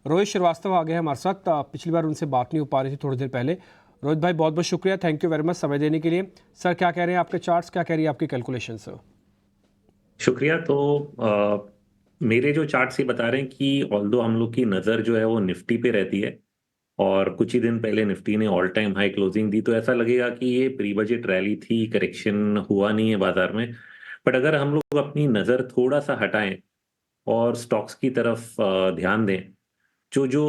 रोहित श्रीवास्तव आ गए हैं हमारे साथ। पिछली बार उनसे बात नहीं हो पा रही थी थोड़ी देर पहले। रोहित भाई बहुत बहुत शुक्रिया, थैंक यू वेरी मच समय देने के लिए। सर क्या कह रहे हैं आपके चार्ट्स, क्या कह रही है आपकी कैलकुलेशन सर? शुक्रिया। तो मेरे जो चार्ट्स ये बता रहे हैं कि ऑल्दो हम लोग की नज़र जो है वो निफ्टी पे रहती है और कुछ ही दिन पहले निफ्टी ने ऑल टाइम हाई क्लोजिंग दी, तो ऐसा लगेगा कि ये प्री बजट रैली थी, करेक्शन हुआ नहीं है बाजार में। बट अगर हम लोग अपनी नज़र थोड़ा सा हटाएं और स्टॉक्स की तरफ ध्यान दें, जो जो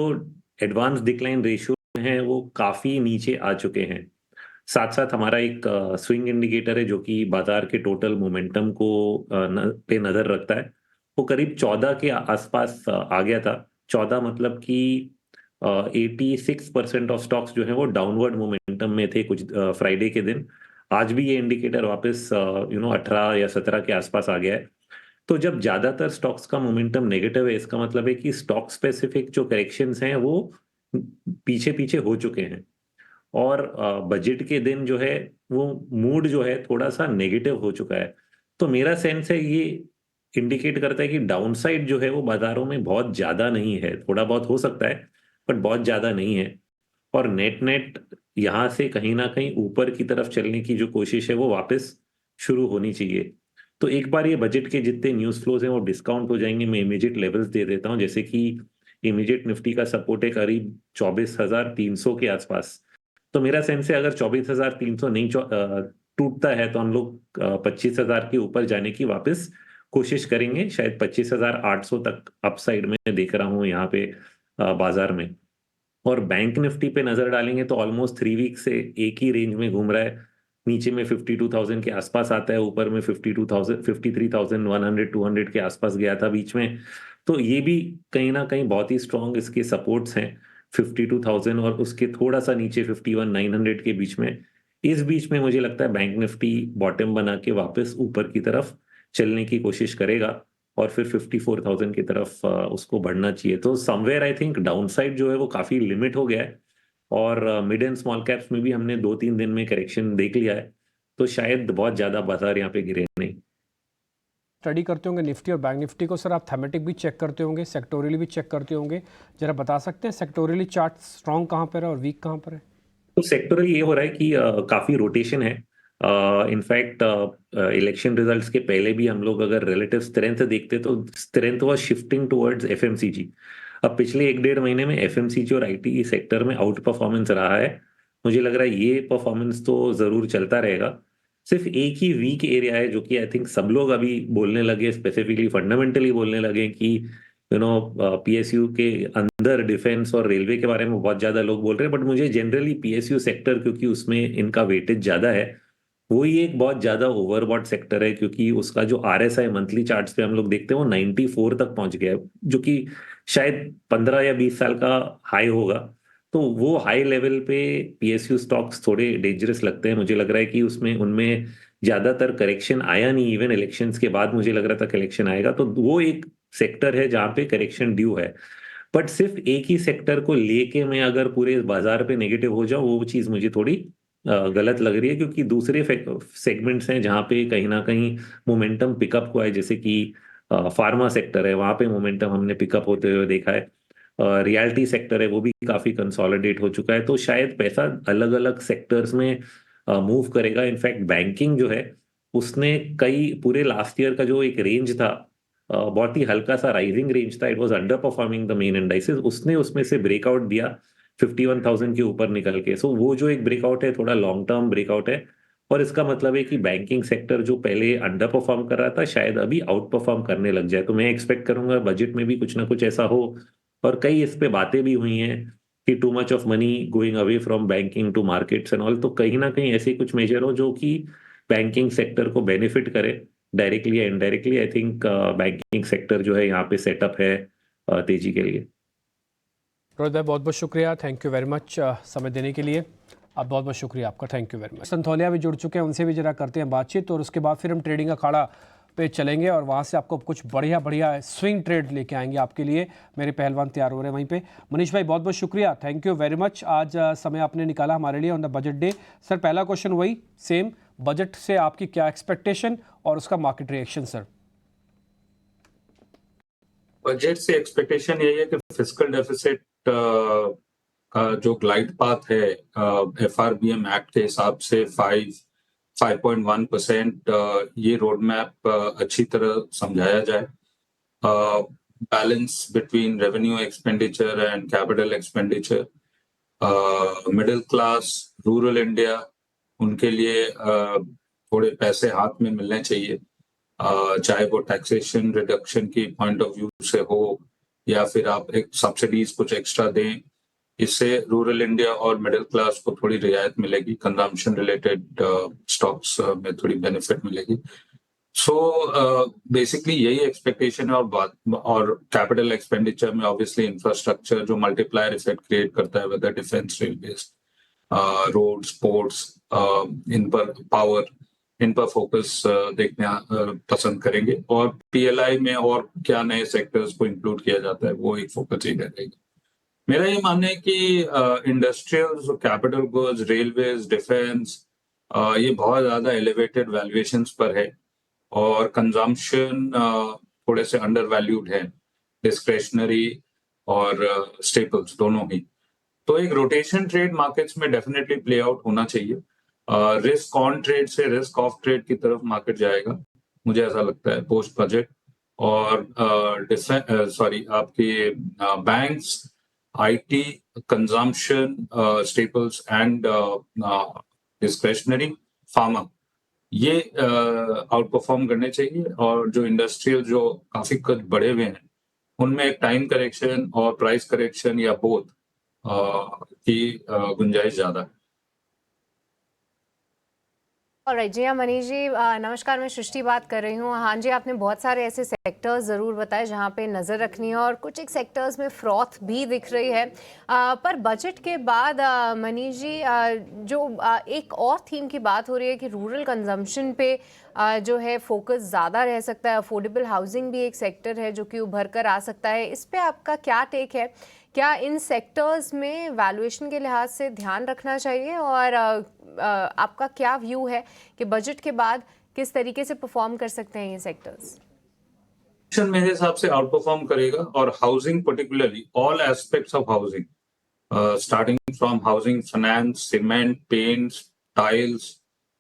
एडवांस डिक्लाइन रेशियो हैं वो काफ़ी नीचे आ चुके हैं। साथ साथ हमारा एक स्विंग इंडिकेटर है जो कि बाजार के टोटल मोमेंटम को पे नजर रखता है। वो करीब 14 के आसपास आ गया था। 14 मतलब कि 86% ऑफ स्टॉक्स जो है वो डाउनवर्ड मोमेंटम में थे कुछ फ्राइडे के दिन। आज भी ये इंडिकेटर वापस 18 या 17 के आसपास आ गया है। तो जब ज्यादातर स्टॉक्स का मोमेंटम नेगेटिव है, इसका मतलब है कि स्टॉक स्पेसिफिक जो करेक्शंस हैं वो पीछे पीछे हो चुके हैं। और बजट के दिन जो है वो मूड जो है थोड़ा सा नेगेटिव हो चुका है। तो मेरा सेंस है ये इंडिकेट करता है कि डाउनसाइड जो है वो बाजारों में बहुत ज्यादा नहीं है, थोड़ा बहुत हो सकता है बट बहुत ज्यादा नहीं है। और नेट नेट यहाँ से कहीं ना कहीं ऊपर की तरफ चलने की जो कोशिश है वो वापस शुरू होनी चाहिए। तो एक बार ये बजट के जितने न्यूज फ्लोज हैं वो डिस्काउंट हो जाएंगे। मैं इमीडिएट लेवल्स दे देता हूँ, जैसे कि इमीडिएट निफ्टी का सपोर्ट है करीब 24,300 के आसपास। तो मेरा सेंस है अगर 24,300 नहीं टूटता है तो हम लोग 25,000 के ऊपर जाने की वापस कोशिश करेंगे। शायद 25,800 तक अपसाइड में देख रहा हूँ यहाँ पे बाजार में। और बैंक निफ्टी पे नजर डालेंगे तो ऑलमोस्ट 3 वीक से एक ही रेंज में घूम रहा है। नीचे में 52,000 के आसपास आता है, ऊपर में 52,000 53,100 200 के आसपास गया था बीच में। तो ये भी कहीं ना कहीं बहुत ही स्ट्रांग इसके सपोर्ट्स हैं, 52,000 और उसके थोड़ा सा नीचे 51,900 के बीच में। इस बीच में मुझे लगता है बैंक निफ्टी बॉटम बना के वापस ऊपर की तरफ चलने की कोशिश करेगा और फिर 54,000 की तरफ उसको बढ़ना चाहिए। तो समवेयर आई थिंक डाउनसाइड जो है वो काफी लिमिट हो गया है। और मिड एंड स्मॉल कैप्स में भी हमने 2-3 दिन में करेक्शन देख लिया है। तो शायद बहुत ज्यादा बाजार यहाँ पे गिरे नहीं। स्टडी करते होंगे निफ्टी और बैंक निफ्टी को सर, आप थेमेटिक भी चेक करते होंगे, सेक्टोरियली भी चेक करते होंगे। जरा बता सकते हैं सेक्टोरियली चार्ट स्ट्रॉन्ग कहाँ पर है और वीक कहाँ पर है? तो सेक्टरल ये हो रहा है कि काफी रोटेशन है। इनफैक्ट इलेक्शन रिजल्ट्स के पहले भी हम लोग अगर रिलेटिव स्ट्रेंथ देखते तो strength was shifting towards FMCG. अब पिछले 1-1.5 महीने में एफएमसीजी और आईटी सेक्टर में आउट परफॉर्मेंस रहा है। मुझे लग रहा है ये परफॉर्मेंस तो जरूर चलता रहेगा। सिर्फ एक ही वीक एरिया है जो कि आई थिंक सब लोग अभी बोलने लगे, स्पेसिफिकली फंडामेंटली बोलने लगे कि पीएसयू के अंदर डिफेंस और रेलवे के बारे में बहुत ज्यादा लोग बोल रहे हैं। बट मुझे जनरली पीएसयू सेक्टर, क्योंकि उसमें इनका वेटेज ज्यादा है, वो ही एक बहुत ज्यादा ओवरबॉट सेक्टर है, क्योंकि उसका जो आरएसआई मंथली चार्ट्स पे हम लोग देखते हैं वो 94 तक पहुंच गया है, जो कि शायद 15 या 20 साल का हाई होगा। तो वो हाई लेवल पे पीएसयू स्टॉक्स थोड़े डेंजरस लगते हैं। मुझे लग रहा है कि उसमें उनमें ज्यादातर करेक्शन आया नहीं। इवन इलेक्शंस के बाद मुझे लग रहा था करेक्शन आएगा, तो वो एक सेक्टर है जहां पे करेक्शन ड्यू है। बट सिर्फ एक ही सेक्टर को लेके मैं अगर पूरे बाजार पे नेगेटिव हो जाऊं, वो चीज मुझे थोड़ी गलत लग रही है, क्योंकि दूसरे सेगमेंट्स हैं जहां पे कहीं ना कहीं मोमेंटम पिकअप हुआ है। जैसे कि फार्मा सेक्टर है, वहां पे मोमेंटम हमने पिकअप होते हुए देखा है। रियल्टी सेक्टर है वो भी काफी कंसोलिडेट हो चुका है। तो शायद पैसा अलग अलग सेक्टर्स में मूव करेगा। इनफैक्ट बैंकिंग जो है उसने कई पूरे लास्ट ईयर का जो एक रेंज था, बहुत ही हल्का सा राइजिंग रेंज था, it was under performing the main indices, उसने उसमें से ब्रेकआउट दिया 51,000 के ऊपर निकल के। सो वो जो एक ब्रेकआउट है थोड़ा लॉन्ग टर्म ब्रेकआउट है। और इसका मतलब है कि बैंकिंग सेक्टर जो पहले अंडर परफॉर्म कर रहा था शायद अभी आउट परफॉर्म करने लग जाए। तो मैं एक्सपेक्ट करूंगा बजट में भी कुछ ना कुछ ऐसा हो। और कई इस पे बातें भी हुई हैं कि too much of money going away from banking to markets and all. तो कहीं ना कहीं ऐसे कुछ मेजर हो जो कि बैंकिंग सेक्टर को बेनिफिट करे, डायरेक्टली या indirectly. I think banking sector जो है यहाँ पे सेटअप है तेजी के लिए। रोहित भाई बहुत बहुत शुक्रिया, थैंक यू वेरी मच समय देने के लिए। आप बहुत बहुत शुक्रिया आपका, थैंक यू वेरी मच। संथौलिया भी जुड़ चुके हैं, उनसे भी जरा करते हैं बातचीत और उसके बाद फिर हम ट्रेडिंग अखाड़ा पे चलेंगे और वहाँ से आपको कुछ बढ़िया बढ़िया स्विंग ट्रेड लेके आएंगे आपके लिए। मेरे पहलवान तैयार हो रहे हैं वहीं पे। मनीष भाई बहुत बहुत शुक्रिया, थैंक यू वेरी मच। आज समय आपने निकाला हमारे लिए on the budget day. Sir पहला क्वेश्चन वही सेम, बजट से आपकी क्या एक्सपेक्टेशन और उसका मार्केट रिएक्शन सर? बजट से एक्सपेक्टेशन यही है कि फिस्कल डेफिसिट का जो ग्लाइड पाथ है FRBM एक्ट के हिसाब से 5.1% ये रोड मैप अच्छी तरह समझाया जाए. Balance between revenue expenditure and capital expenditure, middle class, rural India, उनके लिए थोड़े पैसे हाथ में मिलने चाहिए, चाहे वो टैक्सेशन रिडक्शन की पॉइंट ऑफ व्यू से हो या फिर आप एक सब्सिडीज कुछ एक्स्ट्रा दें. इससे रूरल इंडिया और मिडिल क्लास को थोड़ी रियायत मिलेगी, कंजम्पशन रिलेटेड स्टॉक्स में थोड़ी बेनिफिट मिलेगी. सो बेसिकली यही एक्सपेक्टेशन है. और कैपिटल एक्सपेंडिचर में ऑब्वियसली इंफ्रास्ट्रक्चर जो मल्टीप्लायर इफेक्ट क्रिएट करता है, whether defence, railways, roads, ports, इन पर पावर, इन पर फोकस देखना पसंद करेंगे. और PLI में और क्या नए सेक्टर्स को इंक्लूड किया जाता है वो एक फोकस ही रहेगा. मेरा ये मानना है कि industrials, capital goods, railways, defence, ये बहुत ज्यादा एलिवेटेड वैल्यूएशंस पर है और कंजम्पशन थोड़े से अंडर वैल्यूड है, डिस्क्रेशनरी और स्टेपल्स दोनों ही. तो एक रोटेशन ट्रेड मार्केट्स में डेफिनेटली प्ले आउट होना चाहिए. रिस्क ऑन ट्रेड से रिस्क ऑफ ट्रेड की तरफ मार्केट जाएगा, मुझे ऐसा लगता है पोस्ट बजट. और आपके banks, IT, consumption, staples and discretionary, pharma, ये आउट परफॉर्म करने चाहिए. और जो इंडस्ट्रियल जो काफी कद बढ़े हुए हैं उनमें एक टाइम करेक्शन और प्राइस करेक्शन या बोथ की गुंजाइश ज्यादा है. ऑलराइट जी हाँ, मनीष जी नमस्कार, मैं सृष्टि बात कर रही हूँ. हाँ जी, आपने बहुत सारे ऐसे सेक्टर्स ज़रूर बताए जहाँ पे नज़र रखनी है और कुछ एक सेक्टर्स में फ्रॉथ भी दिख रही है. पर बजट के बाद मनीष जी जो एक और थीम की बात हो रही है कि रूरल कंजम्पशन पे जो है फोकस ज़्यादा रह सकता है. अफोर्डेबल हाउसिंग भी एक सेक्टर है जो कि उभर कर आ सकता है. इस पे आपका क्या टेक है? क्या इन सेक्टर्स में वैल्यूएशन के लिहाज से ध्यान रखना चाहिए और आपका क्या व्यू है कि बजट के बाद किस तरीके से परफॉर्म कर सकते हैं ये सेक्टर्स? मेरे हिसाब से आउट परफॉर्म करेगा. और housing particularly, all aspects of housing, starting from housing finance, cement, paints, tiles,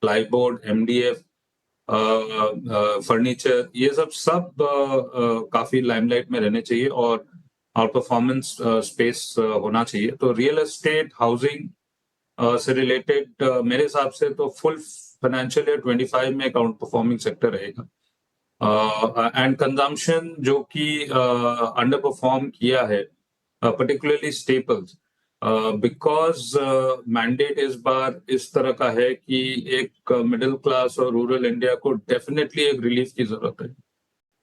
plyboard, MDF, furniture, ये सब काफी लाइमलाइट में रहने चाहिए और आउट परफॉर्मेंस स्पेस होना चाहिए. तो रियल एस्टेट, हाउसिंग से रिलेटेड मेरे हिसाब से तो फुल फाइनेंशियल ईयर 25 में एक आउट परफॉर्मिंग सेक्टर रहेगा. एंड कंजम्पशन जो कि अंडर परफॉर्म किया है, पर्टिकुलरली स्टेपल्स, बिकॉज मैंडेट इस बार इस तरह का है कि एक मिडिल क्लास और रूरल इंडिया को डेफिनेटली एक रिलीफ की जरूरत है.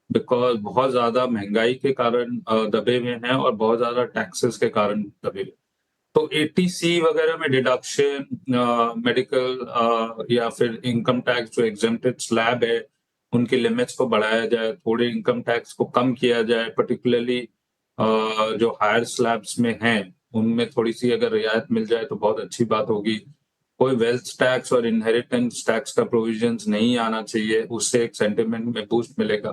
बिकॉज बहुत ज्यादा महंगाई के कारण दबे हुए हैं और बहुत ज्यादा टैक्सेस के कारण दबे हुए. तो ATC वगैरह में डिडक्शन, मेडिकल या फिर इनकम टैक्स जो एग्जेम्प्टेड स्लैब है उनकी लिमिट्स को बढ़ाया जाए, थोड़े इनकम टैक्स को कम किया जाए, पर्टिकुलरली जो हायर स्लैब्स में हैं उनमें थोड़ी सी अगर रियायत मिल जाए तो बहुत अच्छी बात होगी. कोई वेल्थ टैक्स और इनहेरिटेंस टैक्स का प्रोविजंस नहीं आना चाहिए, उससे एक सेंटिमेंट में बूस्ट मिलेगा.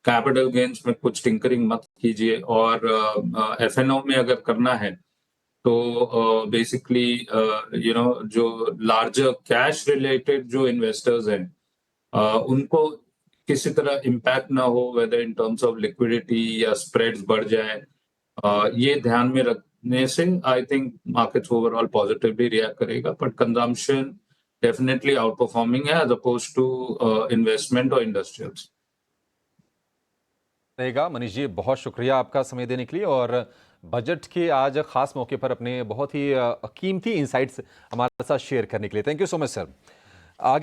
कैपिटल गेन्स में कुछ टिंकरिंग मत कीजिए. और FNO में अगर करना है तो बेसिकली जो लार्जर कैश रिलेटेड जो इन्वेस्टर्स हैं उनको किसी तरह इम्पैक्ट ना हो, whether in terms of liquidity या स्प्रेड्स बढ़ जाए, ये ध्यान में रखने से I think markets overall positively react करेगा. But consumption definitely outperforming है एज अपोज टू इन्वेस्टमेंट और इंडस्ट्रियल्स रहेगा. मनीष जी, बहुत शुक्रिया आपका समय देने के लिए और बजट के आज खास मौके पर अपने बहुत ही कीमती इंसाइट्स हमारे साथ शेयर करने के लिए. Thank you so much sir.